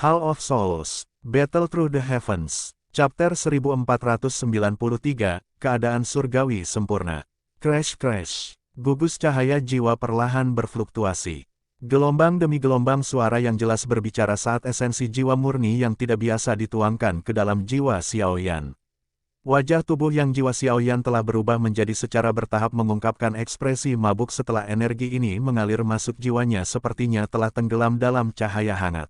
Hall of Souls, Battle Through the Heavens, Chapter 1493, Keadaan Surgawi Sempurna. Crash crash, gugus cahaya jiwa perlahan berfluktuasi. Gelombang demi gelombang suara yang jelas berbicara saat esensi jiwa murni yang tidak biasa dituangkan ke dalam jiwa Xiaoyan. Wajah tubuh yang jiwa Xiaoyan telah berubah menjadi secara bertahap mengungkapkan ekspresi mabuk setelah energi ini mengalir masuk jiwanya sepertinya telah tenggelam dalam cahaya hangat.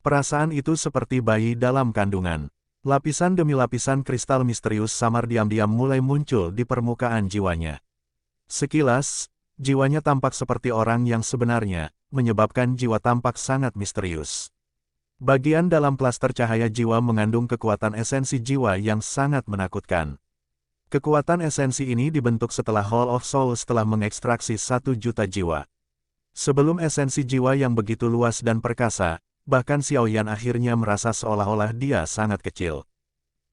Perasaan itu seperti bayi dalam kandungan. Lapisan demi lapisan kristal misterius samar diam-diam mulai muncul di permukaan jiwanya. Sekilas, jiwanya tampak seperti orang yang sebenarnya, menyebabkan jiwa tampak sangat misterius. Bagian dalam plaster cahaya jiwa mengandung kekuatan esensi jiwa yang sangat menakutkan. Kekuatan esensi ini dibentuk setelah Hall of Souls telah mengekstraksi 1 juta jiwa. Sebelum esensi jiwa yang begitu luas dan perkasa, bahkan Xiaoyan akhirnya merasa seolah-olah dia sangat kecil.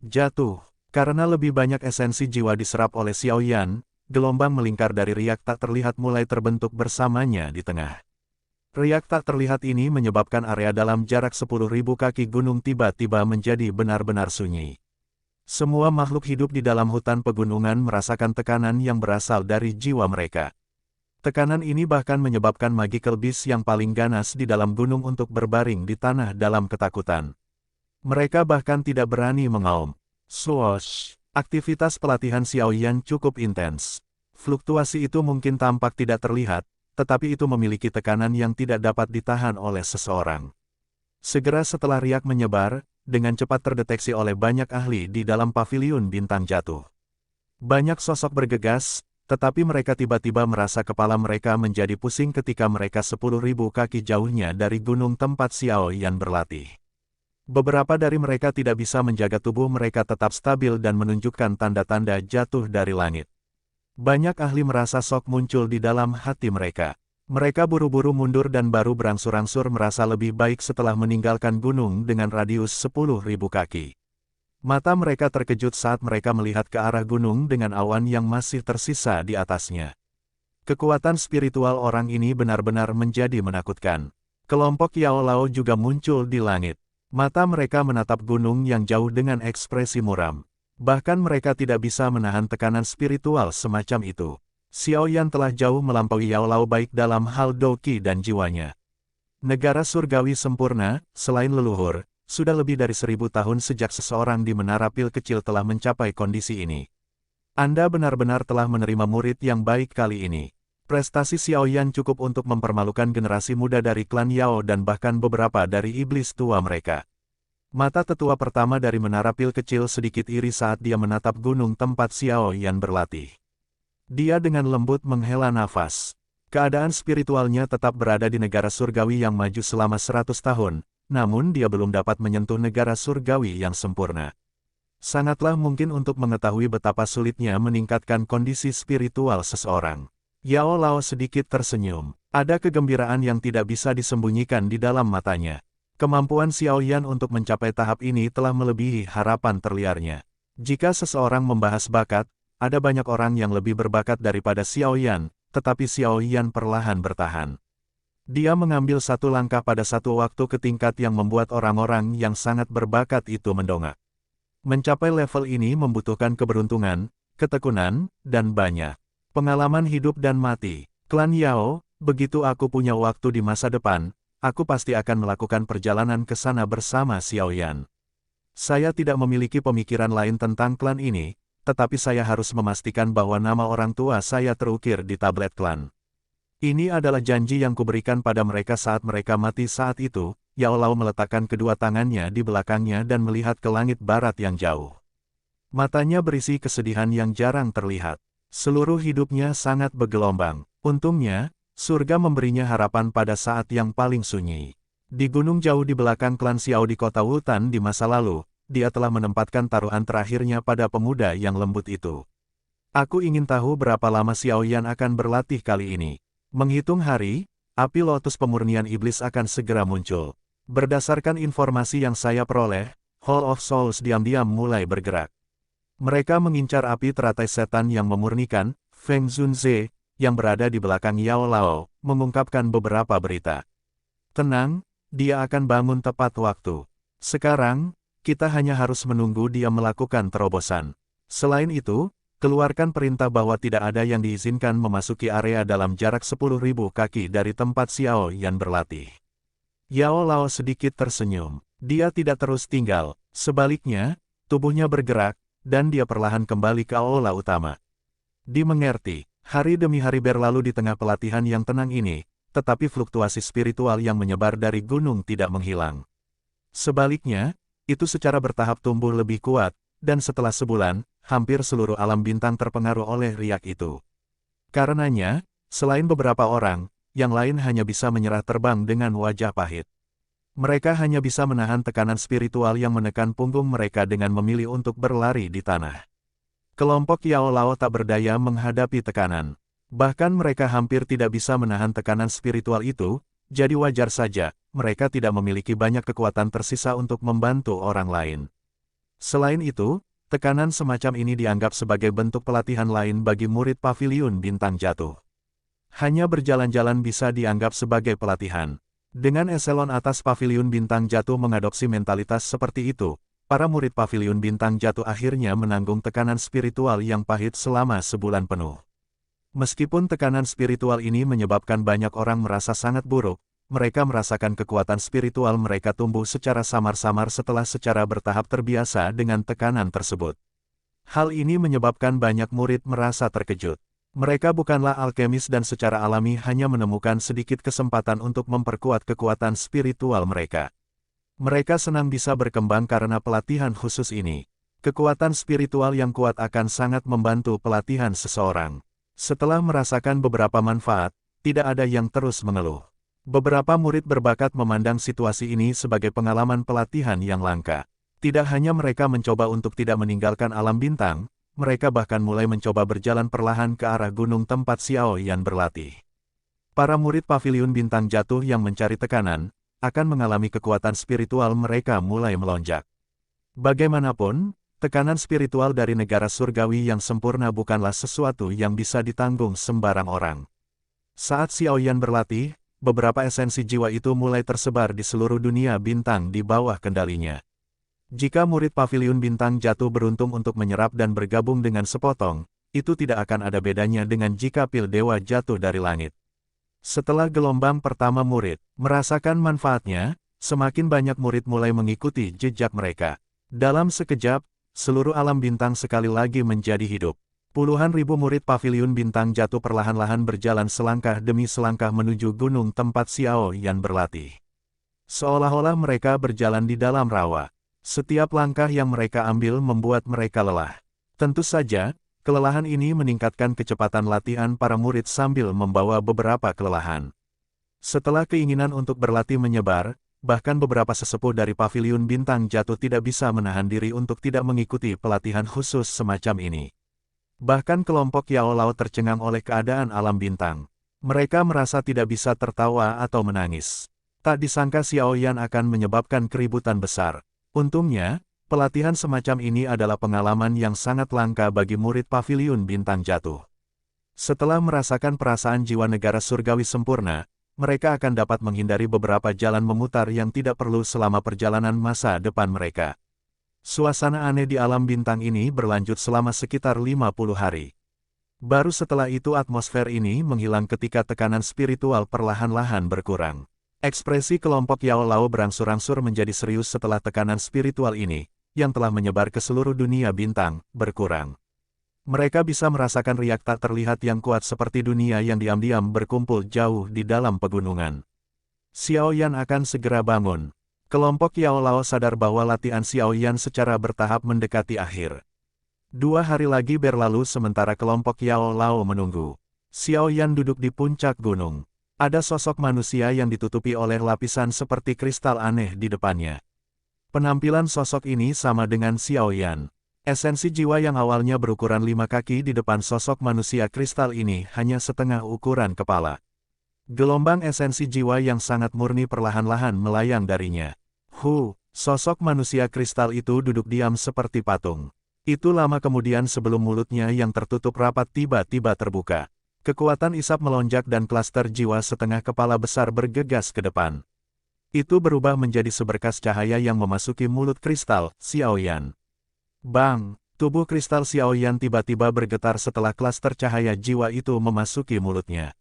Jatuh. Karena lebih banyak esensi jiwa diserap oleh Xiaoyan, gelombang melingkar dari riak tak terlihat mulai terbentuk bersamanya di tengah. Riak tak terlihat ini menyebabkan area dalam jarak 10.000 kaki gunung tiba-tiba menjadi benar-benar sunyi. Semua makhluk hidup di dalam hutan pegunungan merasakan tekanan yang berasal dari jiwa mereka. Tekanan ini bahkan menyebabkan magical beast yang paling ganas di dalam gunung untuk berbaring di tanah dalam ketakutan. Mereka bahkan tidak berani mengaum. Swoosh! Aktivitas pelatihan Xiaoyan cukup intens. Fluktuasi itu mungkin tampak tidak terlihat, tetapi itu memiliki tekanan yang tidak dapat ditahan oleh seseorang. Segera setelah riak menyebar, dengan cepat terdeteksi oleh banyak ahli di dalam paviliun bintang jatuh. Banyak sosok bergegas, tetapi mereka tiba-tiba merasa kepala mereka menjadi pusing ketika mereka 10.000 kaki jauhnya dari gunung tempat Xiaoyan berlatih. Beberapa dari mereka tidak bisa menjaga tubuh mereka tetap stabil dan menunjukkan tanda-tanda jatuh dari langit. Banyak ahli merasa shock muncul di dalam hati mereka. Mereka buru-buru mundur dan baru berangsur-angsur merasa lebih baik setelah meninggalkan gunung dengan radius 10.000 kaki. Mata mereka terkejut saat mereka melihat ke arah gunung dengan awan yang masih tersisa di atasnya. Kekuatan spiritual orang ini benar-benar menjadi menakutkan. Kelompok Yao Lao juga muncul di langit. Mata mereka menatap gunung yang jauh dengan ekspresi muram. Bahkan mereka tidak bisa menahan tekanan spiritual semacam itu. Xiaoyan telah jauh melampaui Yao Lao baik dalam hal doqi dan jiwanya. Negara surgawi sempurna, selain leluhur, sudah lebih dari 1000 tahun sejak seseorang di menara pil kecil telah mencapai kondisi ini. Anda benar-benar telah menerima murid yang baik kali ini. Prestasi Xiaoyan cukup untuk mempermalukan generasi muda dari klan Yao dan bahkan beberapa dari iblis tua mereka. Mata tetua pertama dari menara pil kecil sedikit iri saat dia menatap gunung tempat Xiaoyan berlatih. Dia dengan lembut menghela nafas. Keadaan spiritualnya tetap berada di negara surgawi yang maju selama 100 tahun. Namun dia belum dapat menyentuh negara surgawi yang sempurna. Sangatlah mungkin untuk mengetahui betapa sulitnya meningkatkan kondisi spiritual seseorang. Yao Lao sedikit tersenyum. Ada kegembiraan yang tidak bisa disembunyikan di dalam matanya. Kemampuan Xiaoyan untuk mencapai tahap ini telah melebihi harapan terliarnya. Jika seseorang membahas bakat, ada banyak orang yang lebih berbakat daripada Xiaoyan, tetapi Xiaoyan perlahan bertahan. Dia mengambil satu langkah pada satu waktu ke tingkat yang membuat orang-orang yang sangat berbakat itu mendongak. Mencapai level ini membutuhkan keberuntungan, ketekunan, dan banyak pengalaman hidup dan mati. Klan Yao, begitu aku punya waktu di masa depan, aku pasti akan melakukan perjalanan ke sana bersama Xiaoyan. Saya tidak memiliki pemikiran lain tentang klan ini, tetapi saya harus memastikan bahwa nama orang tua saya terukir di tablet klan. Ini adalah janji yang kuberikan pada mereka saat mereka mati saat itu. Yao Lao meletakkan kedua tangannya di belakangnya dan melihat ke langit barat yang jauh. Matanya berisi kesedihan yang jarang terlihat. Seluruh hidupnya sangat bergelombang. Untungnya, surga memberinya harapan pada saat yang paling sunyi. Di gunung jauh di belakang klan Xiao di kota Wutan di masa lalu, dia telah menempatkan taruhan terakhirnya pada pemuda yang lembut itu. Aku ingin tahu berapa lama Xiaoyan akan berlatih kali ini. Menghitung hari, api lotus pemurnian iblis akan segera muncul. Berdasarkan informasi yang saya peroleh, Hall of Souls diam-diam mulai bergerak. Mereka mengincar api teratai setan yang memurnikan. Feng Zunze, yang berada di belakang Yao Lao, mengungkapkan beberapa berita. Tenang, dia akan bangun tepat waktu. Sekarang, kita hanya harus menunggu dia melakukan terobosan. Selain itu, keluarkan perintah bahwa tidak ada yang diizinkan memasuki area dalam jarak 10.000 kaki dari tempat Xiao Yan berlatih. Yao Lao sedikit tersenyum. Dia tidak terus tinggal, sebaliknya, tubuhnya bergerak, dan dia perlahan kembali ke aula utama. Dimengerti, hari demi hari berlalu di tengah pelatihan yang tenang ini, tetapi fluktuasi spiritual yang menyebar dari gunung tidak menghilang. Sebaliknya, itu secara bertahap tumbuh lebih kuat, dan setelah sebulan, hampir seluruh alam bintang terpengaruh oleh riak itu. Karenanya, selain beberapa orang, yang lain hanya bisa menyerah terbang dengan wajah pahit. Mereka hanya bisa menahan tekanan spiritual yang menekan punggung mereka dengan memilih untuk berlari di tanah. Kelompok Yao Lao tak berdaya menghadapi tekanan. Bahkan mereka hampir tidak bisa menahan tekanan spiritual itu, jadi wajar saja, mereka tidak memiliki banyak kekuatan tersisa untuk membantu orang lain. Selain itu, tekanan semacam ini dianggap sebagai bentuk pelatihan lain bagi murid Paviliun Bintang Jatuh. Hanya berjalan-jalan bisa dianggap sebagai pelatihan. Dengan eselon atas Paviliun Bintang Jatuh mengadopsi mentalitas seperti itu, para murid Paviliun Bintang Jatuh akhirnya menanggung tekanan spiritual yang pahit selama sebulan penuh. Meskipun tekanan spiritual ini menyebabkan banyak orang merasa sangat buruk, mereka merasakan kekuatan spiritual mereka tumbuh secara samar-samar setelah secara bertahap terbiasa dengan tekanan tersebut. Hal ini menyebabkan banyak murid merasa terkejut. Mereka bukanlah alkemis dan secara alami hanya menemukan sedikit kesempatan untuk memperkuat kekuatan spiritual mereka. Mereka senang bisa berkembang karena pelatihan khusus ini. Kekuatan spiritual yang kuat akan sangat membantu pelatihan seseorang. Setelah merasakan beberapa manfaat, tidak ada yang terus mengeluh. Beberapa murid berbakat memandang situasi ini sebagai pengalaman pelatihan yang langka. Tidak hanya mereka mencoba untuk tidak meninggalkan alam bintang, mereka bahkan mulai mencoba berjalan perlahan ke arah gunung tempat Xiao Yan berlatih. Para murid Paviliun Bintang Jatuh yang mencari tekanan, akan mengalami kekuatan spiritual mereka mulai melonjak. Bagaimanapun, tekanan spiritual dari negara surgawi yang sempurna bukanlah sesuatu yang bisa ditanggung sembarang orang. Saat Xiao Yan berlatih, beberapa esensi jiwa itu mulai tersebar di seluruh dunia bintang di bawah kendalinya. Jika murid Paviliun Bintang Jatuh beruntung untuk menyerap dan bergabung dengan sepotong, itu tidak akan ada bedanya dengan jika pil dewa jatuh dari langit. Setelah gelombang pertama murid merasakan manfaatnya, semakin banyak murid mulai mengikuti jejak mereka. Dalam sekejap, seluruh alam bintang sekali lagi menjadi hidup. Puluhan ribu murid Paviliun Bintang Jatuh perlahan-lahan berjalan selangkah demi selangkah menuju gunung tempat Xiao Yan berlatih. Seolah-olah mereka berjalan di dalam rawa. Setiap langkah yang mereka ambil membuat mereka lelah. Tentu saja, kelelahan ini meningkatkan kecepatan latihan para murid sambil membawa beberapa kelelahan. Setelah keinginan untuk berlatih menyebar, bahkan beberapa sesepuh dari Paviliun Bintang Jatuh tidak bisa menahan diri untuk tidak mengikuti pelatihan khusus semacam ini. Bahkan kelompok Yao Lao tercengang oleh keadaan alam bintang. Mereka merasa tidak bisa tertawa atau menangis. Tak disangka Xiao Yan akan menyebabkan keributan besar. Untungnya, pelatihan semacam ini adalah pengalaman yang sangat langka bagi murid Paviliun Bintang Jatuh. Setelah merasakan perasaan jiwa negara surgawi sempurna, mereka akan dapat menghindari beberapa jalan memutar yang tidak perlu selama perjalanan masa depan mereka. Suasana aneh di alam bintang ini berlanjut selama sekitar 50 hari. Baru setelah itu atmosfer ini menghilang ketika tekanan spiritual perlahan-lahan berkurang. Ekspresi kelompok Yao Lao berangsur-angsur menjadi serius setelah tekanan spiritual ini, yang telah menyebar ke seluruh dunia bintang, berkurang. Mereka bisa merasakan riak tak terlihat yang kuat seperti dunia yang diam-diam berkumpul jauh di dalam pegunungan. Xiao Yan akan segera bangun. Kelompok Yao Lao sadar bahwa latihan Xiao Yan secara bertahap mendekati akhir. 2 hari lagi berlalu sementara kelompok Yao Lao menunggu. Xiao Yan duduk di puncak gunung. Ada sosok manusia yang ditutupi oleh lapisan seperti kristal aneh di depannya. Penampilan sosok ini sama dengan Xiao Yan. Esensi jiwa yang awalnya berukuran 5 kaki di depan sosok manusia kristal ini hanya setengah ukuran kepala. Gelombang esensi jiwa yang sangat murni perlahan-lahan melayang darinya. Sosok manusia kristal itu duduk diam seperti patung. Itu lama kemudian sebelum mulutnya yang tertutup rapat tiba-tiba terbuka. Kekuatan isap melonjak dan klaster jiwa setengah kepala besar bergegas ke depan. Itu berubah menjadi seberkas cahaya yang memasuki mulut kristal Xiaoyan. Bang! Tubuh kristal Xiaoyan tiba-tiba bergetar setelah klaster cahaya jiwa itu memasuki mulutnya.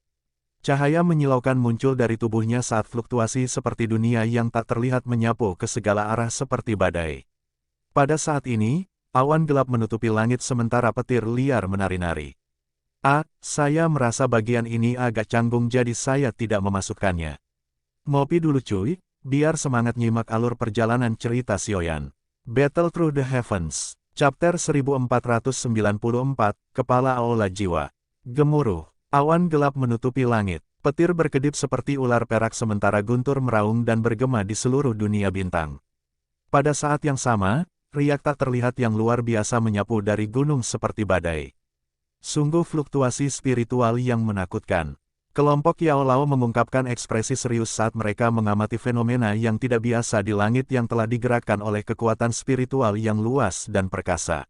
Cahaya menyilaukan muncul dari tubuhnya saat fluktuasi seperti dunia yang tak terlihat menyapu ke segala arah seperti badai. Pada saat ini, awan gelap menutupi langit sementara petir liar menari-nari. Saya merasa bagian ini agak canggung jadi saya tidak memasukkannya. Ngopi dulu cuy, biar semangat nyimak alur perjalanan cerita Xiaoyan. Battle Through the Heavens, Chapter 1494, Kepala Aula Jiwa. Gemuruh, awan gelap menutupi langit, petir berkedip seperti ular perak sementara guntur meraung dan bergema di seluruh dunia bintang. Pada saat yang sama, riak tak terlihat yang luar biasa menyapu dari gunung seperti badai. Sungguh fluktuasi spiritual yang menakutkan. Kelompok Yao Lao mengungkapkan ekspresi serius saat mereka mengamati fenomena yang tidak biasa di langit yang telah digerakkan oleh kekuatan spiritual yang luas dan perkasa.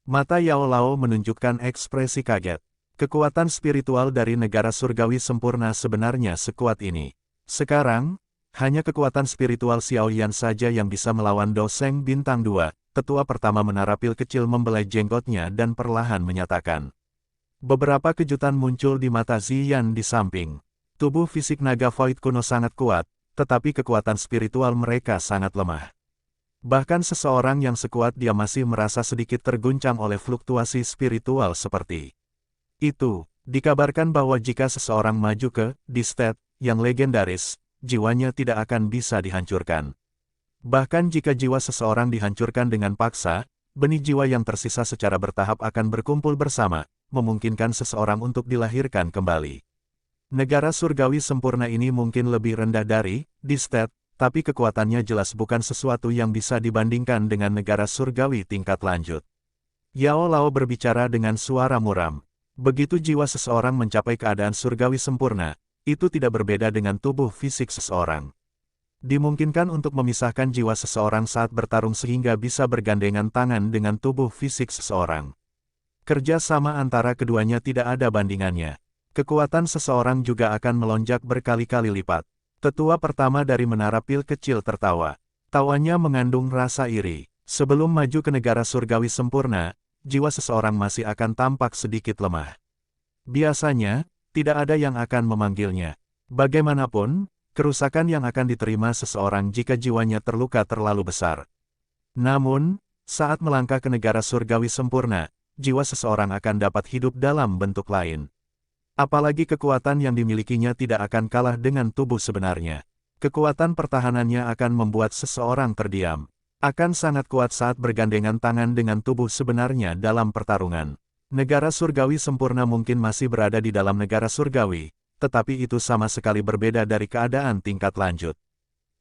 Mata Yao Lao menunjukkan ekspresi kaget. Kekuatan spiritual dari negara surgawi sempurna sebenarnya sekuat ini. Sekarang, hanya kekuatan spiritual Xiaoyan saja yang bisa melawan Doseng Bintang 2, tetua pertama menara pil kecil membelai jenggotnya dan perlahan menyatakan. Beberapa kejutan muncul di mata Ziyan di samping. Tubuh fisik naga Void kuno sangat kuat, tetapi kekuatan spiritual mereka sangat lemah. Bahkan seseorang yang sekuat dia masih merasa sedikit terguncang oleh fluktuasi spiritual seperti itu. Dikabarkan bahwa jika seseorang maju ke Distet yang legendaris, jiwanya tidak akan bisa dihancurkan. Bahkan jika jiwa seseorang dihancurkan dengan paksa, benih jiwa yang tersisa secara bertahap akan berkumpul bersama, memungkinkan seseorang untuk dilahirkan kembali. Negara surgawi sempurna ini mungkin lebih rendah dari Distet, tapi kekuatannya jelas bukan sesuatu yang bisa dibandingkan dengan negara surgawi tingkat lanjut. Yao Lao berbicara dengan suara muram. Begitu jiwa seseorang mencapai keadaan surgawi sempurna, itu tidak berbeda dengan tubuh fisik seseorang. Dimungkinkan untuk memisahkan jiwa seseorang saat bertarung sehingga bisa bergandengan tangan dengan tubuh fisik seseorang. Kerja sama antara keduanya tidak ada bandingannya. Kekuatan seseorang juga akan melonjak berkali-kali lipat. Tetua pertama dari menara pil kecil tertawa. Tawanya mengandung rasa iri. Sebelum maju ke negara surgawi sempurna, jiwa seseorang masih akan tampak sedikit lemah. Biasanya, tidak ada yang akan memanggilnya. Bagaimanapun, kerusakan yang akan diterima seseorang jika jiwanya terluka terlalu besar. Namun, saat melangkah ke negara surgawi sempurna, jiwa seseorang akan dapat hidup dalam bentuk lain. Apalagi kekuatan yang dimilikinya tidak akan kalah dengan tubuh sebenarnya. Kekuatan pertahanannya akan membuat seseorang terdiam. Akan sangat kuat saat bergandengan tangan dengan tubuh sebenarnya dalam pertarungan. Negara surgawi sempurna mungkin masih berada di dalam negara surgawi, tetapi itu sama sekali berbeda dari keadaan tingkat lanjut.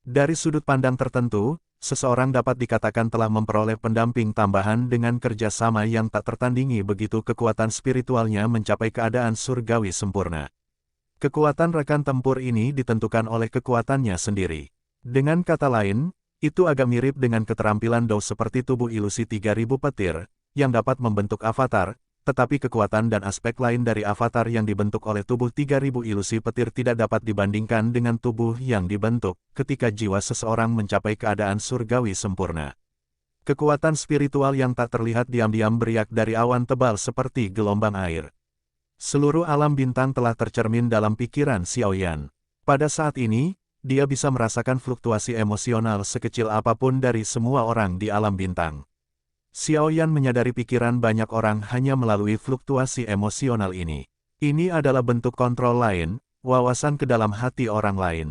Dari sudut pandang tertentu, seseorang dapat dikatakan telah memperoleh pendamping tambahan dengan kerjasama yang tak tertandingi begitu kekuatan spiritualnya mencapai keadaan surgawi sempurna. Kekuatan rekan tempur ini ditentukan oleh kekuatannya sendiri. Dengan kata lain, itu agak mirip dengan keterampilan Dao seperti tubuh ilusi 3000 petir, yang dapat membentuk avatar, tetapi kekuatan dan aspek lain dari avatar yang dibentuk oleh tubuh 3000 ilusi petir tidak dapat dibandingkan dengan tubuh yang dibentuk ketika jiwa seseorang mencapai keadaan surgawi sempurna. Kekuatan spiritual yang tak terlihat diam-diam beriak dari awan tebal seperti gelombang air. Seluruh alam bintang telah tercermin dalam pikiran Xiaoyan. Pada saat ini, dia bisa merasakan fluktuasi emosional sekecil apapun dari semua orang di alam bintang. Xiaoyan menyadari pikiran banyak orang hanya melalui fluktuasi emosional ini. Ini adalah bentuk kontrol lain, wawasan ke dalam hati orang lain.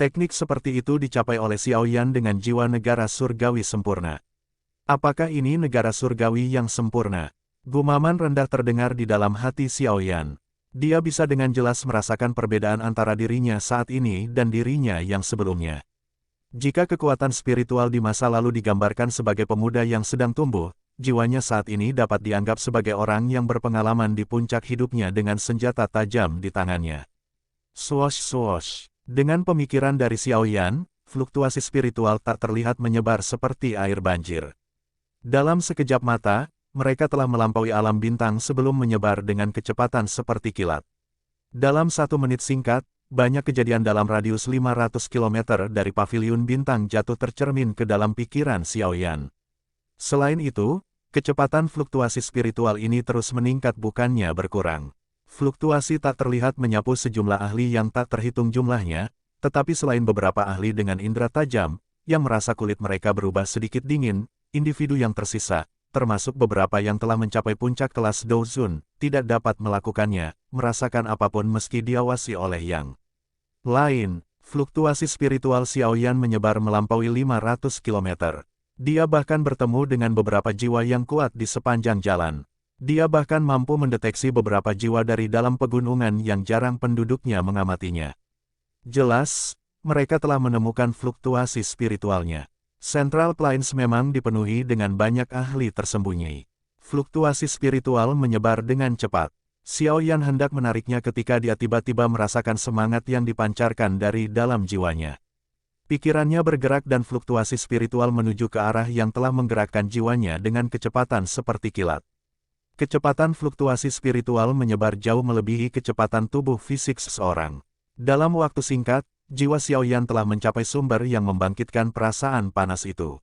Teknik seperti itu dicapai oleh Xiaoyan dengan jiwa negara surgawi sempurna. Apakah ini negara surgawi yang sempurna? Gumaman rendah terdengar di dalam hati Xiaoyan. Dia bisa dengan jelas merasakan perbedaan antara dirinya saat ini dan dirinya yang sebelumnya. Jika kekuatan spiritual di masa lalu digambarkan sebagai pemuda yang sedang tumbuh, jiwanya saat ini dapat dianggap sebagai orang yang berpengalaman di puncak hidupnya dengan senjata tajam di tangannya. Swosh swosh. Dengan pemikiran dari Xiaoyan, fluktuasi spiritual tak terlihat menyebar seperti air banjir. Dalam sekejap mata, mereka telah melampaui alam bintang sebelum menyebar dengan kecepatan seperti kilat. Dalam 1 menit singkat, banyak kejadian dalam radius 500 km dari paviliun bintang jatuh tercermin ke dalam pikiran Xiaoyan. Selain itu, kecepatan fluktuasi spiritual ini terus meningkat bukannya berkurang. Fluktuasi tak terlihat menyapu sejumlah ahli yang tak terhitung jumlahnya, tetapi selain beberapa ahli dengan indera tajam, yang merasa kulit mereka berubah sedikit dingin, individu yang tersisa, termasuk beberapa yang telah mencapai puncak kelas Douzun, tidak dapat melakukannya, merasakan apapun meski diawasi oleh yang lain. Fluktuasi spiritual Xiaoyan menyebar melampaui 500 km. Dia bahkan bertemu dengan beberapa jiwa yang kuat di sepanjang jalan. Dia bahkan mampu mendeteksi beberapa jiwa dari dalam pegunungan yang jarang penduduknya mengamatinya. Jelas, mereka telah menemukan fluktuasi spiritualnya. Central Plains memang dipenuhi dengan banyak ahli tersembunyi. Fluktuasi spiritual menyebar dengan cepat. Xiaoyan hendak menariknya ketika dia tiba-tiba merasakan semangat yang dipancarkan dari dalam jiwanya. Pikirannya bergerak dan fluktuasi spiritual menuju ke arah yang telah menggerakkan jiwanya dengan kecepatan seperti kilat. Kecepatan fluktuasi spiritual menyebar jauh melebihi kecepatan tubuh fisik seseorang. Dalam waktu singkat, jiwa Xiaoyan telah mencapai sumber yang membangkitkan perasaan panas itu.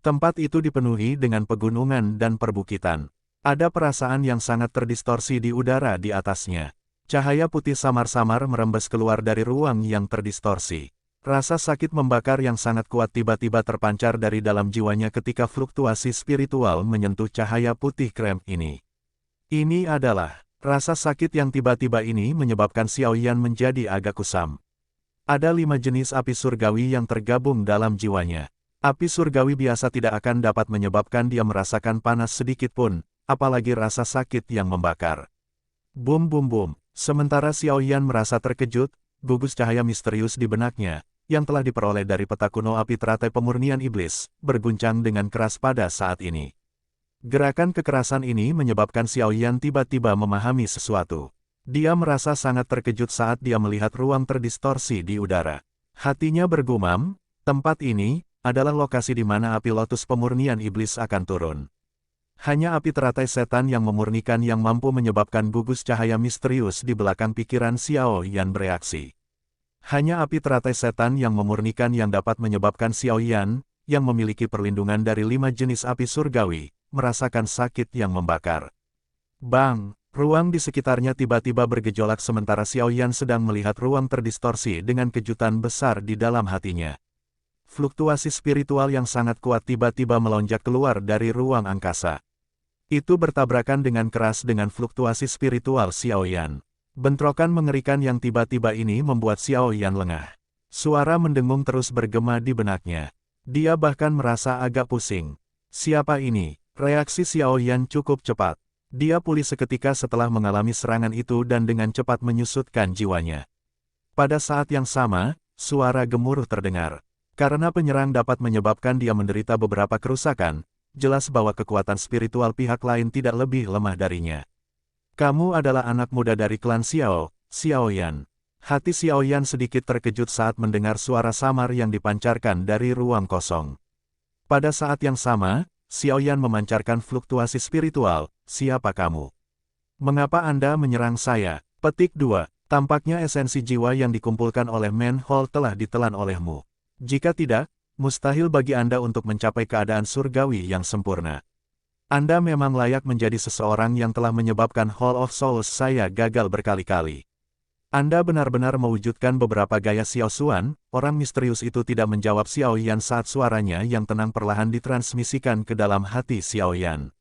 Tempat itu dipenuhi dengan pegunungan dan perbukitan. Ada perasaan yang sangat terdistorsi di udara di atasnya. Cahaya putih samar-samar merembes keluar dari ruang yang terdistorsi. Rasa sakit membakar yang sangat kuat tiba-tiba terpancar dari dalam jiwanya ketika fluktuasi spiritual menyentuh cahaya putih krem ini. Ini adalah rasa sakit yang tiba-tiba ini menyebabkan Xiaoyan menjadi agak kusam. Ada 5 jenis api surgawi yang tergabung dalam jiwanya. Api surgawi biasa tidak akan dapat menyebabkan dia merasakan panas sedikit pun, apalagi rasa sakit yang membakar. Bum bum bum. Sementara Xiaoyan merasa terkejut, gugus cahaya misterius di benaknya, yang telah diperoleh dari peta kuno api teratai pemurnian iblis, berguncang dengan keras pada saat ini. Gerakan kekerasan ini menyebabkan Xiaoyan tiba-tiba memahami sesuatu. Dia merasa sangat terkejut saat dia melihat ruang terdistorsi di udara. Hatinya bergumam, tempat ini adalah lokasi di mana api lotus pemurnian iblis akan turun. Hanya api teratai setan yang memurnikan yang mampu menyebabkan gugus cahaya misterius di belakang pikiran Xiaoyan bereaksi. Hanya api teratai setan yang memurnikan yang dapat menyebabkan Xiaoyan, yang memiliki perlindungan dari 5 jenis api surgawi, merasakan sakit yang membakar. Bang! Ruang di sekitarnya tiba-tiba bergejolak sementara Xiaoyan sedang melihat ruang terdistorsi dengan kejutan besar di dalam hatinya. Fluktuasi spiritual yang sangat kuat tiba-tiba melonjak keluar dari ruang angkasa. Itu bertabrakan dengan keras dengan fluktuasi spiritual Xiaoyan. Bentrokan mengerikan yang tiba-tiba ini membuat Xiaoyan lengah. Suara mendengung terus bergema di benaknya. Dia bahkan merasa agak pusing. Siapa ini? Reaksi Xiaoyan cukup cepat. Dia pulih seketika setelah mengalami serangan itu dan dengan cepat menyusutkan jiwanya. Pada saat yang sama, suara gemuruh terdengar. Karena penyerang dapat menyebabkan dia menderita beberapa kerusakan, jelas bahwa kekuatan spiritual pihak lain tidak lebih lemah darinya. Kamu adalah anak muda dari klan Xiao, Xiaoyan. Hati Xiaoyan sedikit terkejut saat mendengar suara samar yang dipancarkan dari ruang kosong. Pada saat yang sama, Xiaoyan memancarkan fluktuasi spiritual. Siapa kamu? Mengapa Anda menyerang saya? Petik 2. Tampaknya esensi jiwa yang dikumpulkan oleh Manhole telah ditelan olehmu. Jika tidak, mustahil bagi Anda untuk mencapai keadaan surgawi yang sempurna. Anda memang layak menjadi seseorang yang telah menyebabkan Hall of Souls saya gagal berkali-kali. Anda benar-benar mewujudkan beberapa gaya Xiao Xuan. Orang misterius itu tidak menjawab Xiaoyan saat suaranya yang tenang perlahan ditransmisikan ke dalam hati Xiaoyan.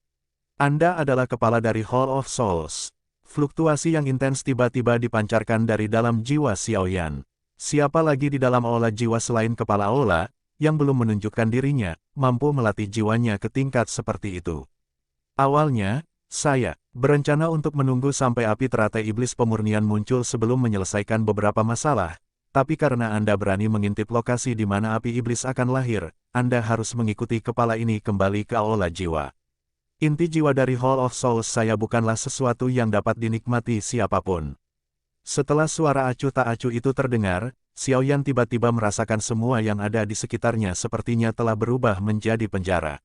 Anda adalah kepala dari Hall of Souls. Fluktuasi yang intens tiba-tiba dipancarkan dari dalam jiwa Xiaoyan. Siapa lagi di dalam aula jiwa selain kepala aula, yang belum menunjukkan dirinya, mampu melatih jiwanya ke tingkat seperti itu? Awalnya, saya berencana untuk menunggu sampai api teratai iblis pemurnian muncul sebelum menyelesaikan beberapa masalah, tapi karena Anda berani mengintip lokasi di mana api iblis akan lahir, Anda harus mengikuti kepala ini kembali ke aula jiwa. Inti jiwa dari Hall of Souls saya bukanlah sesuatu yang dapat dinikmati siapapun. Setelah suara acuh tak acuh itu terdengar, Xiaoyan tiba-tiba merasakan semua yang ada di sekitarnya sepertinya telah berubah menjadi penjara.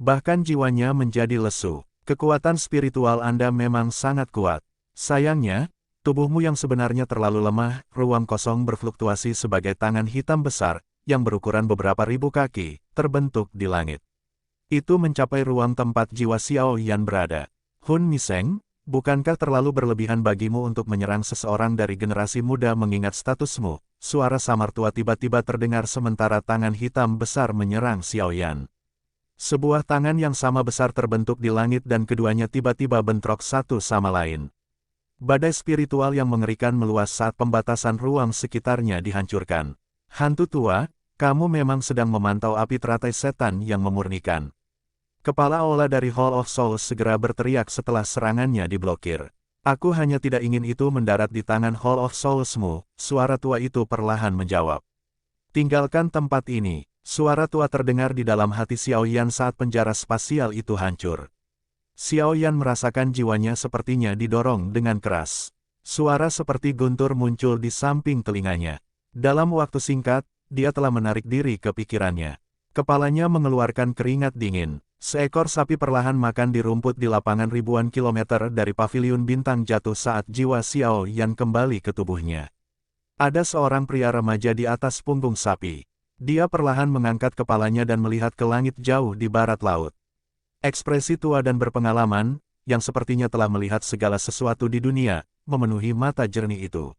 Bahkan jiwanya menjadi lesu. Kekuatan spiritual Anda memang sangat kuat. Sayangnya, Tubuhmu yang sebenarnya terlalu lemah, ruang kosong berfluktuasi sebagai tangan hitam besar, yang berukuran beberapa ribu kaki, terbentuk di langit. Itu mencapai ruang tempat jiwa Xiao Yan berada. Hun Miseng, bukankah terlalu berlebihan bagimu untuk menyerang seseorang dari generasi muda mengingat statusmu? Suara samar tua tiba-tiba terdengar sementara tangan hitam besar menyerang Xiao Yan. Sebuah tangan yang sama besar terbentuk di langit dan keduanya tiba-tiba bentrok satu sama lain. Badai spiritual yang mengerikan meluas saat pembatasan ruang sekitarnya dihancurkan. Hantu tua, kamu memang sedang memantau api teratai setan yang memurnikan. Kepala Aula dari Hall of Souls segera berteriak setelah serangannya diblokir. Aku hanya tidak ingin itu mendarat di tangan Hall of Soulsmu, suara tua itu perlahan menjawab. Tinggalkan tempat ini, suara tua terdengar di dalam hati Xiao Yan saat penjara spasial itu hancur. Xiao Yan merasakan jiwanya sepertinya didorong dengan keras. Suara seperti guntur muncul di samping telinganya. Dalam waktu singkat, dia telah menarik diri ke pikirannya. Kepalanya mengeluarkan keringat dingin. Seekor sapi perlahan makan di rumput di lapangan ribuan kilometer dari paviliun bintang jatuh saat jiwa Xiao Yan kembali ke tubuhnya. Ada seorang pria remaja di atas punggung sapi. Dia perlahan mengangkat kepalanya dan melihat ke langit jauh di barat laut. Ekspresi tua dan berpengalaman, yang sepertinya telah melihat segala sesuatu di dunia, memenuhi mata jernih itu.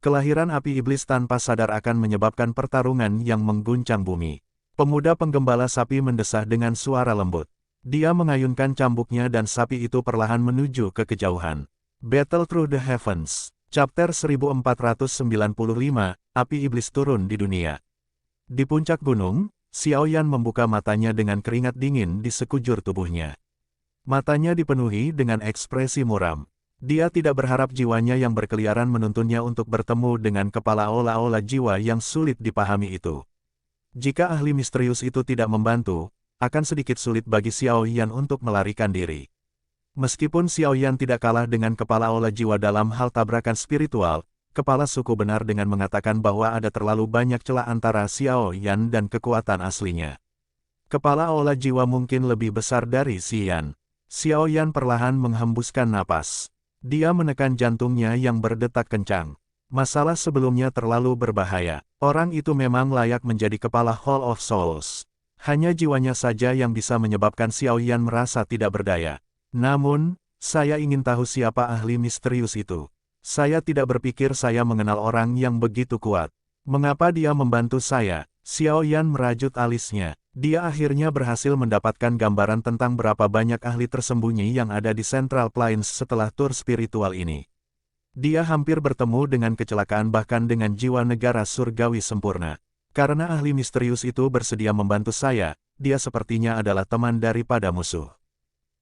Kelahiran api iblis tanpa sadar akan menyebabkan pertarungan yang mengguncang bumi. Pemuda penggembala sapi mendesah dengan suara lembut. Dia mengayunkan cambuknya dan sapi itu perlahan menuju ke kejauhan. Battle Through the Heavens, Chapter 1495, Api Iblis Turun di Dunia. Di puncak gunung, Xiao Yan membuka matanya dengan keringat dingin di sekujur tubuhnya. Matanya dipenuhi dengan ekspresi muram. Dia tidak berharap jiwanya yang berkeliaran menuntunnya untuk bertemu dengan kepala olah-olah jiwa yang sulit dipahami itu. Jika ahli misterius itu tidak membantu, akan sedikit sulit bagi Xiao Yan untuk melarikan diri. Meskipun Xiao Yan tidak kalah dengan kepala olah jiwa dalam hal tabrakan spiritual, kepala suku benar dengan mengatakan bahwa ada terlalu banyak celah antara Xiao Yan dan kekuatan aslinya. Kepala olah jiwa mungkin lebih besar dari Xian. Xiao Yan perlahan menghembuskan napas. Dia menekan jantungnya yang berdetak kencang. Masalah sebelumnya terlalu berbahaya. Orang itu memang layak menjadi kepala Hall of Souls. Hanya jiwanya saja yang bisa menyebabkan Xiao Yan merasa tidak berdaya. Namun, saya ingin tahu siapa ahli misterius itu. Saya tidak berpikir saya mengenal orang yang begitu kuat. Mengapa dia membantu saya? Xiao Yan merajut alisnya. Dia akhirnya berhasil mendapatkan gambaran tentang berapa banyak ahli tersembunyi yang ada di Central Plains setelah tur spiritual ini. Dia hampir bertemu dengan kecelakaan bahkan dengan jiwa negara surgawi sempurna. Karena ahli misterius itu bersedia membantu saya, dia sepertinya adalah teman daripada musuh.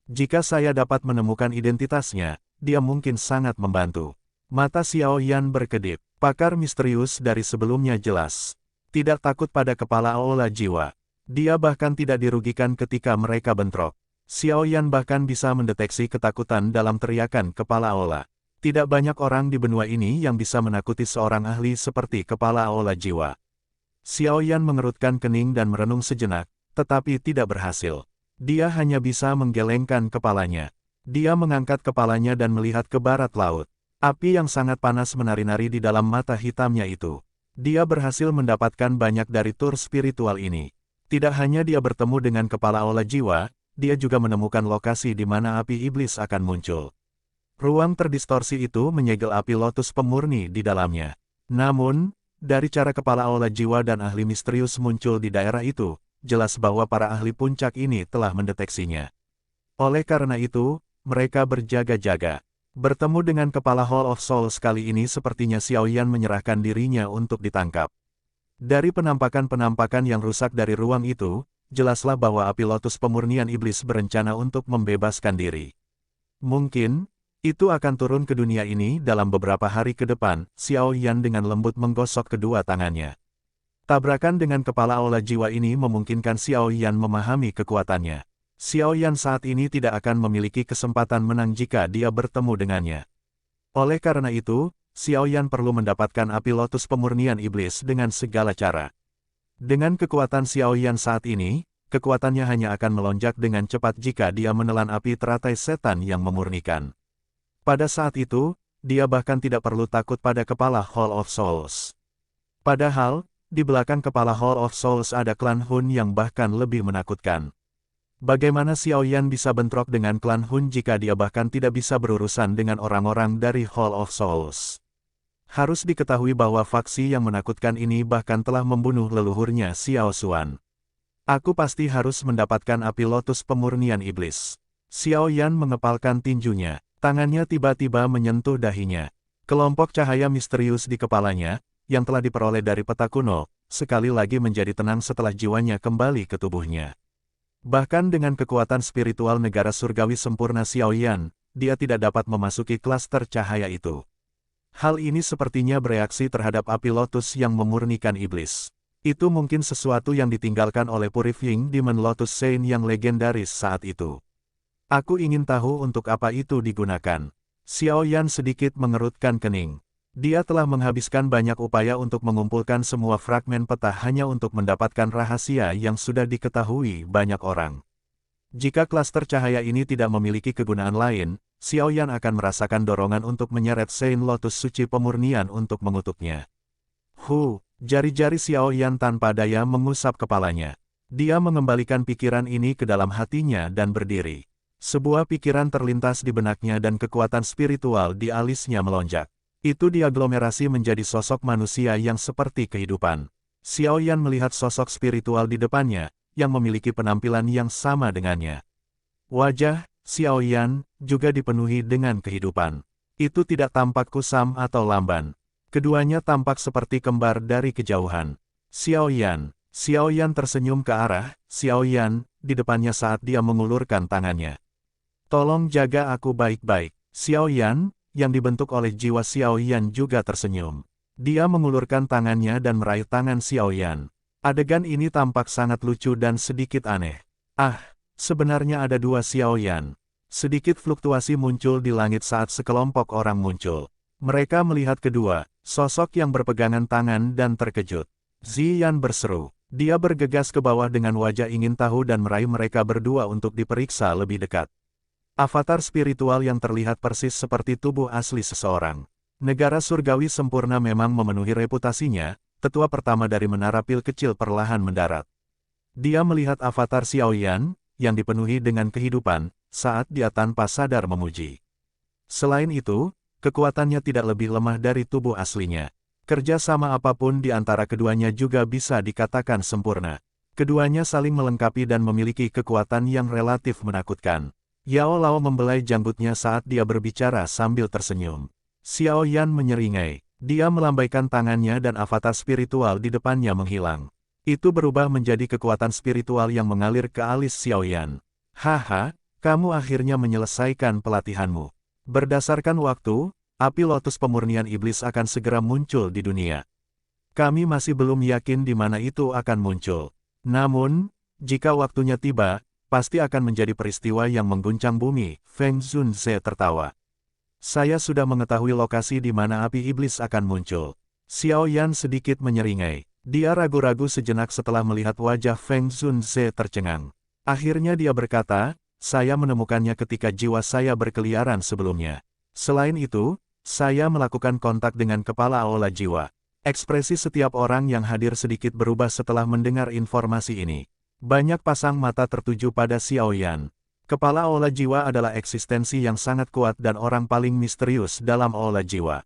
Jika saya dapat menemukan identitasnya, dia mungkin sangat membantu. Mata Xiao Yan berkedip. Pakar misterius dari sebelumnya jelas. Tidak takut pada kepala olah jiwa. Dia bahkan tidak dirugikan ketika mereka bentrok. Xiao Yan bahkan bisa mendeteksi ketakutan dalam teriakan kepala olah. Tidak banyak orang di benua ini yang bisa menakuti seorang ahli seperti kepala olah jiwa. Xiao Yan mengerutkan kening dan merenung sejenak, tetapi tidak berhasil. Dia hanya bisa menggelengkan kepalanya. Dia mengangkat kepalanya dan melihat ke barat laut. Api yang sangat panas menari-nari di dalam mata hitamnya itu. Dia berhasil mendapatkan banyak dari tur spiritual ini. Tidak hanya dia bertemu dengan kepala olah jiwa, dia juga menemukan lokasi di mana api iblis akan muncul. Ruang terdistorsi itu menyegel api lotus pemurni di dalamnya. Namun, dari cara kepala olah jiwa dan ahli misterius muncul di daerah itu, jelas bahwa para ahli puncak ini telah mendeteksinya. Oleh karena itu, mereka berjaga-jaga. Bertemu dengan kepala Hall of Souls kali ini sepertinya Xiao Yan menyerahkan dirinya untuk ditangkap. Dari penampakan-penampakan yang rusak dari ruang itu, jelaslah bahwa api lotus pemurnian iblis berencana untuk membebaskan diri. Mungkin, itu akan turun ke dunia ini dalam beberapa hari ke depan. Xiao Yan dengan lembut menggosok kedua tangannya. Tabrakan dengan kepala olah jiwa ini memungkinkan Xiao Yan memahami kekuatannya. Xiao Yan saat ini tidak akan memiliki kesempatan menang jika dia bertemu dengannya. Oleh karena itu, Xiao Yan perlu mendapatkan api lotus pemurnian iblis dengan segala cara. Dengan kekuatan Xiao Yan saat ini, kekuatannya hanya akan melonjak dengan cepat jika dia menelan api teratai setan yang memurnikan. Pada saat itu, dia bahkan tidak perlu takut pada kepala Hall of Souls. Padahal, di belakang kepala Hall of Souls ada klan Hun yang bahkan lebih menakutkan. Bagaimana Xiao Yan bisa bentrok dengan klan Hun jika dia bahkan tidak bisa berurusan dengan orang-orang dari Hall of Souls? Harus diketahui bahwa faksi yang menakutkan ini bahkan telah membunuh leluhurnya Xiao Xuan. Aku pasti harus mendapatkan api lotus pemurnian iblis. Xiao Yan mengepalkan tinjunya. Tangannya tiba-tiba menyentuh dahinya. Kelompok cahaya misterius di kepalanya, yang telah diperoleh dari peta kuno, sekali lagi menjadi tenang setelah jiwanya kembali ke tubuhnya. Bahkan dengan kekuatan spiritual negara surgawi sempurna Xiao Yan, dia tidak dapat memasuki klaster cahaya itu. Hal ini sepertinya bereaksi terhadap api lotus yang memurnikan iblis. Itu mungkin sesuatu yang ditinggalkan oleh Purifying Demon Lotus Saint yang legendaris saat itu. Aku ingin tahu untuk apa itu digunakan. Xiao Yan sedikit mengerutkan kening. Dia telah menghabiskan banyak upaya untuk mengumpulkan semua fragmen peta hanya untuk mendapatkan rahasia yang sudah diketahui banyak orang. Jika klaster cahaya ini tidak memiliki kegunaan lain, Xiao Yan akan merasakan dorongan untuk menyeret Saint Lotus Suci Pemurnian untuk mengutuknya. Jari-jari Xiao Yan tanpa daya mengusap kepalanya. Dia mengembalikan pikiran ini ke dalam hatinya dan berdiri. Sebuah pikiran terlintas di benaknya dan kekuatan spiritual di alisnya melonjak. Itu diaglomerasi menjadi sosok manusia yang seperti kehidupan. Xiao Yan melihat sosok spiritual di depannya, yang memiliki penampilan yang sama dengannya. Wajah Xiao Yan juga dipenuhi dengan kehidupan. Itu tidak tampak kusam atau lamban. Keduanya tampak seperti kembar dari kejauhan. Xiao Yan tersenyum ke arah Xiao Yan di depannya saat dia mengulurkan tangannya. Tolong jaga aku baik-baik. Xiao Yan, yang dibentuk oleh jiwa Xiao Yan juga tersenyum. Dia mengulurkan tangannya dan meraih tangan Xiao Yan. Adegan ini tampak sangat lucu dan sedikit aneh. Sebenarnya ada dua Xiao Yan. Sedikit fluktuasi muncul di langit saat sekelompok orang muncul. Mereka melihat kedua sosok yang berpegangan tangan dan terkejut. Ziyan berseru. Dia bergegas ke bawah dengan wajah ingin tahu dan meraih mereka berdua untuk diperiksa lebih dekat. Avatar spiritual yang terlihat persis seperti tubuh asli seseorang. Negara surgawi sempurna memang memenuhi reputasinya, tetua pertama dari menara pil kecil perlahan mendarat. Dia melihat avatar Xiao Yan, yang dipenuhi dengan kehidupan, saat dia tanpa sadar memuji. Selain itu, kekuatannya tidak lebih lemah dari tubuh aslinya. Kerja sama apapun di antara keduanya juga bisa dikatakan sempurna. Keduanya saling melengkapi dan memiliki kekuatan yang relatif menakutkan. Yao Lao membelai janggutnya saat dia berbicara sambil tersenyum. Xiao Yan menyeringai. Dia melambaikan tangannya dan avatar spiritual di depannya menghilang. Itu berubah menjadi kekuatan spiritual yang mengalir ke alis Xiao Yan. Haha, kamu akhirnya menyelesaikan pelatihanmu. Berdasarkan waktu, api lotus pemurnian iblis akan segera muncul di dunia. Kami masih belum yakin di mana itu akan muncul. Namun, jika waktunya tiba, pasti akan menjadi peristiwa yang mengguncang bumi. Feng Zunze tertawa. Saya sudah mengetahui lokasi di mana api iblis akan muncul. Xiao Yan sedikit menyeringai. Dia ragu-ragu sejenak setelah melihat wajah Feng Zunze tercengang. Akhirnya dia berkata, saya menemukannya ketika jiwa saya berkeliaran sebelumnya. Selain itu, saya melakukan kontak dengan kepala aula jiwa. Ekspresi setiap orang yang hadir sedikit berubah setelah mendengar informasi ini. Banyak pasang mata tertuju pada Xiao Yan. Kepala aula jiwa adalah eksistensi yang sangat kuat dan orang paling misterius dalam aula jiwa.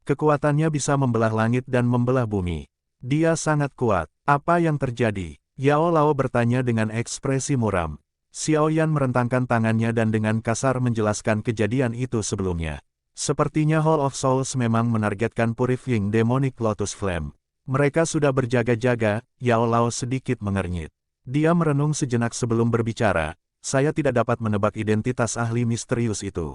Kekuatannya bisa membelah langit dan membelah bumi. Dia sangat kuat. Apa yang terjadi? Yao Lao bertanya dengan ekspresi muram. Xiao Yan merentangkan tangannya dan dengan kasar menjelaskan kejadian itu sebelumnya. Sepertinya Hall of Souls memang menargetkan Purifying Demonic Lotus Flame. Mereka sudah berjaga-jaga. Yao Lao sedikit mengernyit. Dia merenung sejenak sebelum berbicara. Saya tidak dapat menebak identitas ahli misterius itu.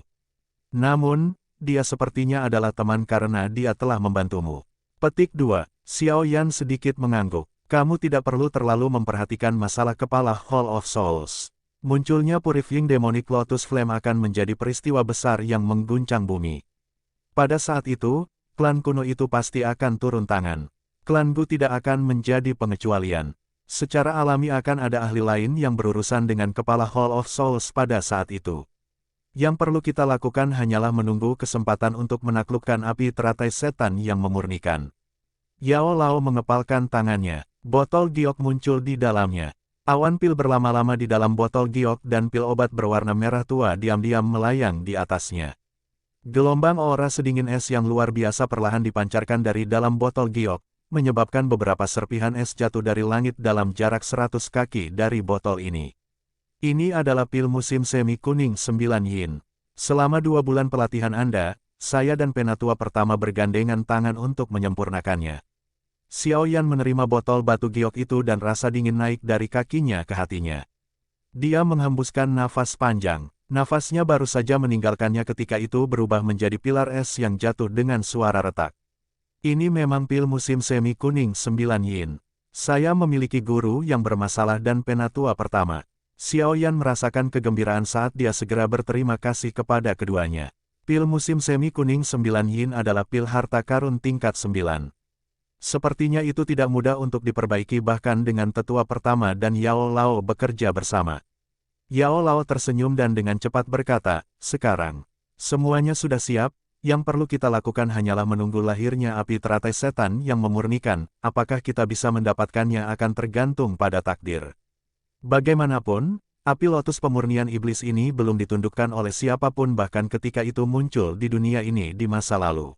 Namun, dia sepertinya adalah teman karena dia telah membantumu. Petik 2. Xiao Yan sedikit mengangguk. Kamu tidak perlu terlalu memperhatikan masalah kepala Hall of Souls. Munculnya Purifying Demonic Lotus Flame akan menjadi peristiwa besar yang mengguncang bumi. Pada saat itu, klan kuno itu pasti akan turun tangan. Klan Gu tidak akan menjadi pengecualian. Secara alami akan ada ahli lain yang berurusan dengan kepala Hall of Souls pada saat itu. Yang perlu kita lakukan hanyalah menunggu kesempatan untuk menaklukkan api teratai setan yang memurnikan. Yao Lao mengepalkan tangannya. Botol giok muncul di dalamnya. Awan pil berlama-lama di dalam botol giok dan pil obat berwarna merah tua diam-diam melayang di atasnya. Gelombang aura sedingin es yang luar biasa perlahan dipancarkan dari dalam botol giok, menyebabkan beberapa serpihan es jatuh dari langit dalam jarak 100 kaki dari botol ini. Ini adalah pil musim semi kuning 9 yin. Selama 2 bulan pelatihan Anda, saya dan penatua pertama bergandengan tangan untuk menyempurnakannya. Xiao Yan menerima botol batu giok itu dan rasa dingin naik dari kakinya ke hatinya. Dia menghembuskan nafas panjang. Nafasnya baru saja meninggalkannya ketika itu berubah menjadi pilar es yang jatuh dengan suara retak. Ini memang pil musim semi kuning 9 yin. Saya memiliki guru yang bermasalah dan penatua pertama. Xiao Yan merasakan kegembiraan saat dia segera berterima kasih kepada keduanya. Pil musim semi kuning 9 yin adalah pil harta karun tingkat 9. Sepertinya itu tidak mudah untuk diperbaiki bahkan dengan tetua pertama dan Yao Lao bekerja bersama. Yao Lao tersenyum dan dengan cepat berkata, "Sekarang, semuanya sudah siap, yang perlu kita lakukan hanyalah menunggu lahirnya api teratai setan yang memurnikan, apakah kita bisa mendapatkannya akan tergantung pada takdir." Bagaimanapun, api lotus pemurnian iblis ini belum ditundukkan oleh siapapun bahkan ketika itu muncul di dunia ini di masa lalu.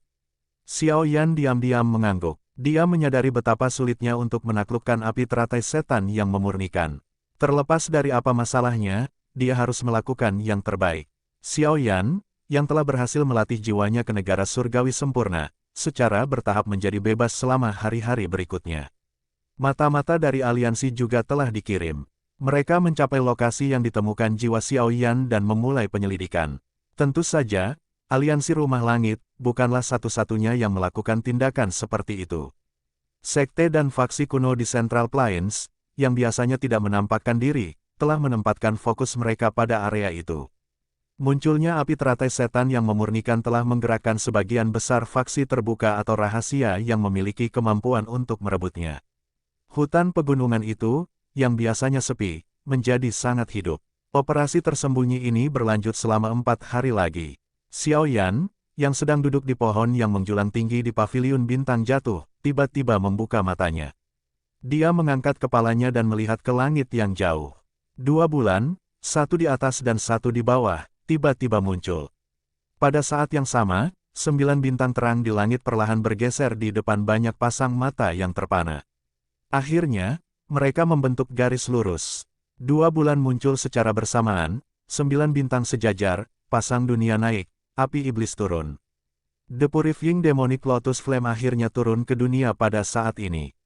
Xiao Yan diam-diam mengangguk. Dia menyadari betapa sulitnya untuk menaklukkan api teratai setan yang memurnikan. Terlepas dari apa masalahnya, dia harus melakukan yang terbaik. Xiao Yan, yang telah berhasil melatih jiwanya ke negara surgawi sempurna, secara bertahap menjadi bebas selama hari-hari berikutnya. Mata-mata dari aliansi juga telah dikirim. Mereka mencapai lokasi yang ditemukan jiwa Xiao Yan dan memulai penyelidikan. Tentu saja, aliansi Rumah Langit bukanlah satu-satunya yang melakukan tindakan seperti itu. Sekte dan faksi kuno di Central Plains, yang biasanya tidak menampakkan diri, telah menempatkan fokus mereka pada area itu. Munculnya api teratai setan yang memurnikan telah menggerakkan sebagian besar faksi terbuka atau rahasia yang memiliki kemampuan untuk merebutnya. Hutan pegunungan itu, yang biasanya sepi, menjadi sangat hidup. Operasi tersembunyi ini berlanjut selama 4 hari lagi. Xiao Yan, yang sedang duduk di pohon yang menjulang tinggi di paviliun bintang jatuh, tiba-tiba membuka matanya. Dia mengangkat kepalanya dan melihat ke langit yang jauh. 2 bulan, satu di atas dan satu di bawah, tiba-tiba muncul. Pada saat yang sama, 9 bintang terang di langit perlahan bergeser di depan banyak pasang mata yang terpana. Akhirnya, mereka membentuk garis lurus. 2 bulan muncul secara bersamaan, 9 bintang sejajar, pasang dunia naik, api iblis turun. The Purifying Demonic Lotus Flame akhirnya turun ke dunia pada saat ini.